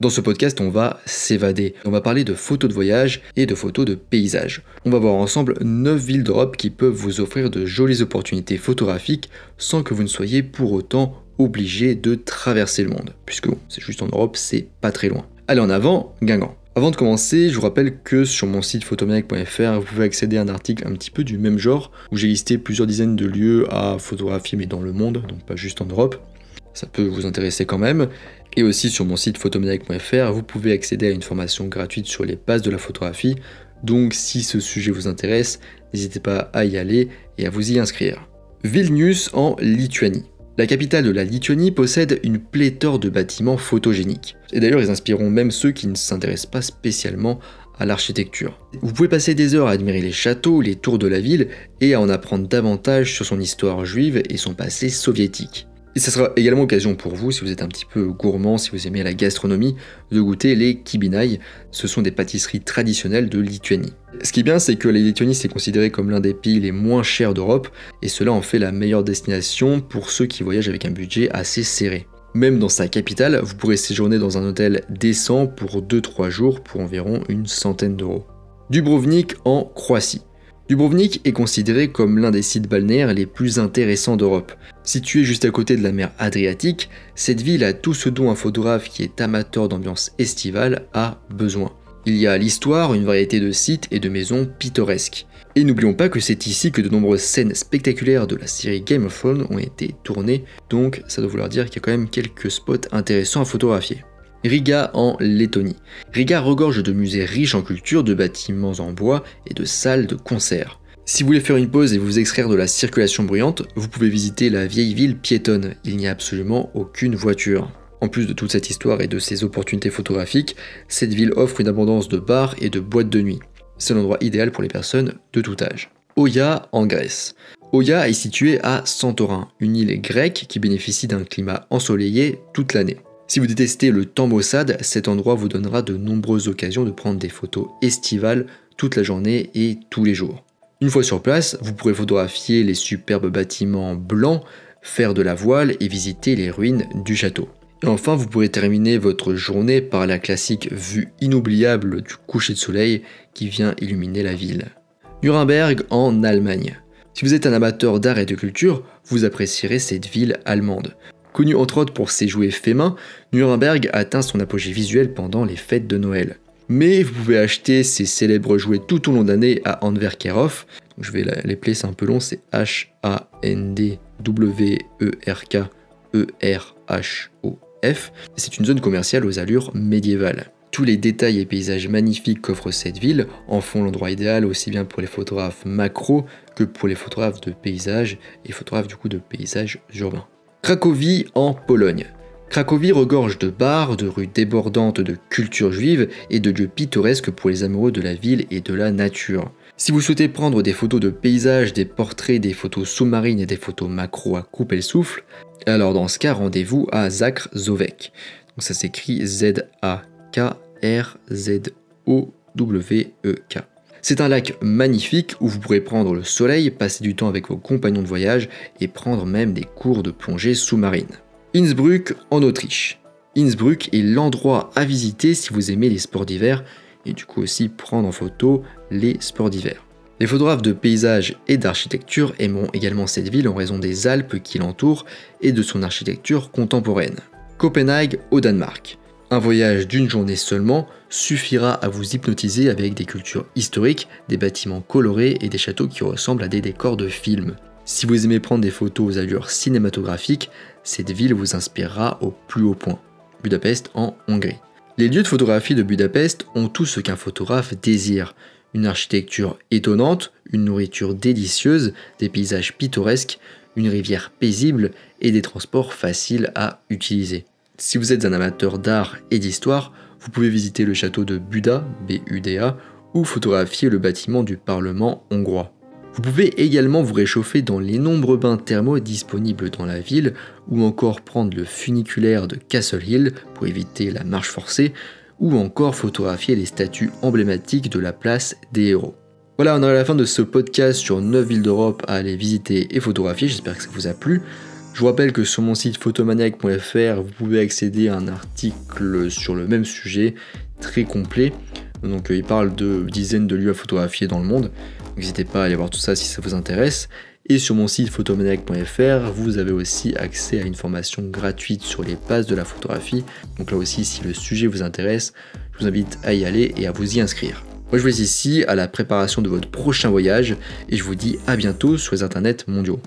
Dans ce podcast, on va s'évader. On va parler de photos de voyage et de photos de paysages. On va voir ensemble 9 villes d'Europe qui peuvent vous offrir de jolies opportunités photographiques sans que vous ne soyez pour autant obligé de traverser le monde. Puisque bon, c'est juste en Europe, c'est pas très loin. Allez, en avant, Guingamp. Avant de commencer, je vous rappelle que sur mon site photomaniac.fr, vous pouvez accéder à un article un petit peu du même genre, où j'ai listé plusieurs dizaines de lieux à photographier, mais dans le monde, donc pas juste en Europe. Ça peut vous intéresser quand même. Et aussi sur mon site photomaniac.fr, vous pouvez accéder à une formation gratuite sur les bases de la photographie. Donc si ce sujet vous intéresse, n'hésitez pas à y aller et à vous y inscrire. Vilnius en Lituanie. La capitale de la Lituanie possède une pléthore de bâtiments photogéniques. Et d'ailleurs, ils inspireront même ceux qui ne s'intéressent pas spécialement à l'architecture. Vous pouvez passer des heures à admirer les châteaux, les tours de la ville et à en apprendre davantage sur son histoire juive et son passé soviétique. Et ça sera également l'occasion pour vous, si vous êtes un petit peu gourmand, si vous aimez la gastronomie, de goûter les kibinai. Ce sont des pâtisseries traditionnelles de Lituanie. Ce qui est bien, c'est que la Lituanie c'est considéré comme l'un des pays les moins chers d'Europe, et cela en fait la meilleure destination pour ceux qui voyagent avec un budget assez serré. Même dans sa capitale, vous pourrez séjourner dans un hôtel décent pour 2-3 jours pour environ une centaine d'euros. Dubrovnik en Croatie. Dubrovnik est considéré comme l'un des sites balnéaires les plus intéressants d'Europe. Située juste à côté de la mer Adriatique, cette ville a tout ce dont un photographe qui est amateur d'ambiance estivale a besoin. Il y a l'histoire, une variété de sites et de maisons pittoresques. Et n'oublions pas que c'est ici que de nombreuses scènes spectaculaires de la série Game of Thrones ont été tournées, donc ça doit vouloir dire qu'il y a quand même quelques spots intéressants à photographier. Riga en Lettonie. Riga regorge de musées riches en culture, de bâtiments en bois et de salles de concert. Si vous voulez faire une pause et vous extraire de la circulation bruyante, vous pouvez visiter la vieille ville piétonne. Il n'y a absolument aucune voiture. En plus de toute cette histoire et de ses opportunités photographiques, cette ville offre une abondance de bars et de boîtes de nuit. C'est l'endroit idéal pour les personnes de tout âge. Oia en Grèce. Oia est située à Santorin, une île grecque qui bénéficie d'un climat ensoleillé toute l'année. Si vous détestez le temps maussade, cet endroit vous donnera de nombreuses occasions de prendre des photos estivales toute la journée et tous les jours. Une fois sur place, vous pourrez photographier les superbes bâtiments blancs, faire de la voile et visiter les ruines du château. Et enfin, vous pourrez terminer votre journée par la classique vue inoubliable du coucher de soleil qui vient illuminer la ville. Nuremberg en Allemagne. Si vous êtes un amateur d'art et de culture, vous apprécierez cette ville allemande. Connue entre autres pour ses jouets faits main, Nuremberg atteint son apogée visuel pendant les fêtes de Noël. Mais vous pouvez acheter ces célèbres jouets tout au long d'année à Handwerkerhof. Je vais les placer, c'est un peu long, c'est Handwerkerhof. C'est une zone commerciale aux allures médiévales. Tous les détails et paysages magnifiques qu'offre cette ville en font l'endroit idéal aussi bien pour les photographes macro que pour les photographes de paysages et photographes du coup de paysages urbains. Cracovie en Pologne. Cracovie regorge de bars, de rues débordantes de culture juive et de lieux pittoresques pour les amoureux de la ville et de la nature. Si vous souhaitez prendre des photos de paysages, des portraits, des photos sous-marines et des photos macro à couper le souffle, alors dans ce cas, rendez-vous à Zakrzówek. Donc ça s'écrit Z-A-K-R-Z-O-W-E-K. C'est un lac magnifique où vous pourrez prendre le soleil, passer du temps avec vos compagnons de voyage et prendre même des cours de plongée sous-marine. Innsbruck en Autriche. Innsbruck est l'endroit à visiter si vous aimez les sports d'hiver et du coup aussi prendre en photo les sports d'hiver. Les photographes de paysages et d'architecture aimeront également cette ville en raison des Alpes qui l'entourent et de son architecture contemporaine. Copenhague au Danemark. Un voyage d'une journée seulement suffira à vous hypnotiser avec des cultures historiques, des bâtiments colorés et des châteaux qui ressemblent à des décors de films. Si vous aimez prendre des photos aux allures cinématographiques, cette ville vous inspirera au plus haut point. Budapest en Hongrie. Les lieux de photographie de Budapest ont tout ce qu'un photographe désire. Une architecture étonnante, une nourriture délicieuse, des paysages pittoresques, une rivière paisible et des transports faciles à utiliser. Si vous êtes un amateur d'art et d'histoire, vous pouvez visiter le château de Buda, B-U-D-A, ou photographier le bâtiment du Parlement hongrois. Vous pouvez également vous réchauffer dans les nombreux bains thermaux disponibles dans la ville, ou encore prendre le funiculaire de Castle Hill pour éviter la marche forcée, ou encore photographier les statues emblématiques de la place des héros. Voilà, on arrive à la fin de ce podcast sur 9 villes d'Europe à aller visiter et photographier, j'espère que ça vous a plu. Je vous rappelle que sur mon site photomaniac.fr, vous pouvez accéder à un article sur le même sujet, très complet. Donc il parle de dizaines de lieux à photographier dans le monde. N'hésitez pas à aller voir tout ça si ça vous intéresse. Et sur mon site photomaniac.fr, vous avez aussi accès à une formation gratuite sur les bases de la photographie. Donc là aussi, si le sujet vous intéresse, je vous invite à y aller et à vous y inscrire. Moi je vous laisse ici à la préparation de votre prochain voyage et je vous dis à bientôt sur les internets mondiaux.